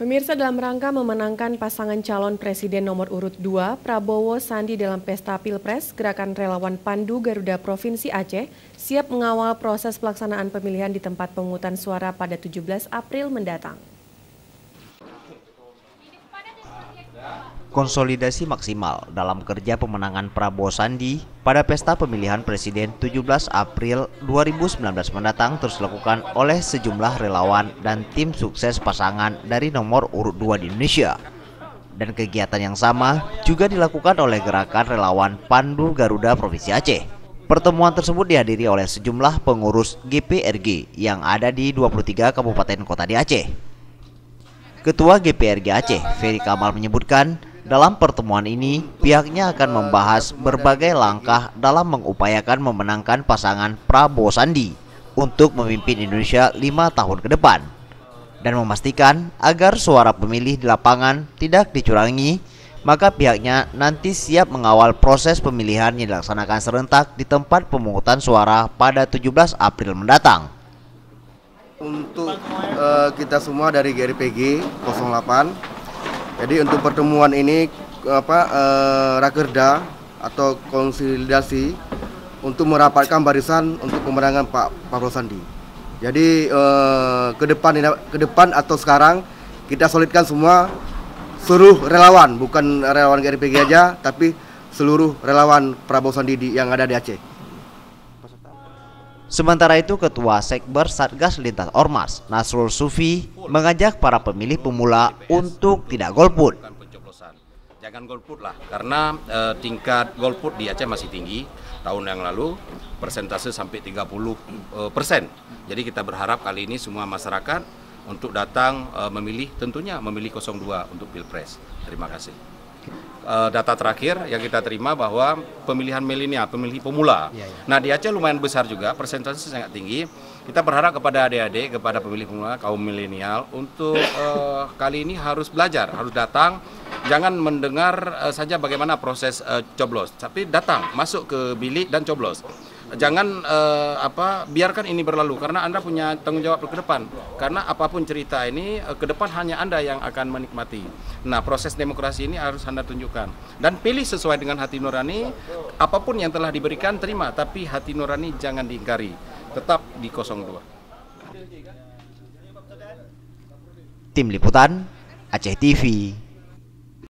Pemirsa, dalam rangka memenangkan pasangan calon presiden nomor urut 2, Prabowo Sandi dalam pesta Pilpres, Gerakan Relawan Pandu Garuda Provinsi Aceh siap mengawal proses pelaksanaan pemilihan di tempat pemungutan suara pada 17 April mendatang. Konsolidasi maksimal dalam kerja pemenangan Prabowo Sandi pada pesta pemilihan presiden 17 April 2019 mendatang terus dilakukan oleh sejumlah relawan dan tim sukses pasangan dari nomor urut 2 di Indonesia. Dan kegiatan yang sama juga dilakukan oleh Gerakan Relawan Pandu Garuda Provinsi Aceh. Pertemuan tersebut dihadiri oleh sejumlah pengurus GPRG yang ada di 23 kabupaten kota di Aceh. Ketua GPRG Aceh, Ferry Kamal, menyebutkan dalam pertemuan ini pihaknya akan membahas berbagai langkah dalam mengupayakan memenangkan pasangan Prabowo Sandi untuk memimpin Indonesia 5 tahun ke depan dan memastikan agar suara pemilih di lapangan tidak dicurangi, maka pihaknya nanti siap mengawal proses pemilihan yang dilaksanakan serentak di tempat pemungutan suara pada 17 April mendatang. Untuk kita semua dari GRPG 08, jadi untuk pertemuan ini rakerda atau konsolidasi untuk merapatkan barisan untuk pemenangan Pak Prabowo Sandi. Jadi ke depan atau sekarang kita solidkan semua seluruh relawan, bukan relawan GRPG aja, tapi seluruh relawan Prabowo Sandi yang ada di Aceh. Sementara itu, Ketua Sekber Satgas Lintas Ormas, Nasrul Sufi, mengajak para pemilih pemula untuk tidak golput. Jangan golput lah, karena tingkat golput di Aceh masih tinggi. Tahun yang lalu persentase sampai 30%. Jadi kita berharap kali ini semua masyarakat untuk datang memilih, tentunya memilih 02 untuk Pilpres. Terima kasih. Data terakhir yang kita terima bahwa pemilihan milenial, pemilih pemula. Nah, di Aceh lumayan besar juga, persentase sangat tinggi. Kita berharap kepada adik-adik, kepada pemilih pemula, kaum milenial untuk kali ini harus belajar, harus datang. Jangan mendengar saja bagaimana proses coblos, tapi datang, masuk ke bilik dan coblos. Jangan biarkan ini berlalu, karena Anda punya tanggung jawab ke depan. Karena apapun cerita ini, ke depan hanya Anda yang akan menikmati. Nah, proses demokrasi ini harus Anda tunjukkan. Dan pilih sesuai dengan hati nurani, apapun yang telah diberikan, terima. Tapi hati nurani jangan diingkari, tetap di 02. Tim Liputan, Aceh TV.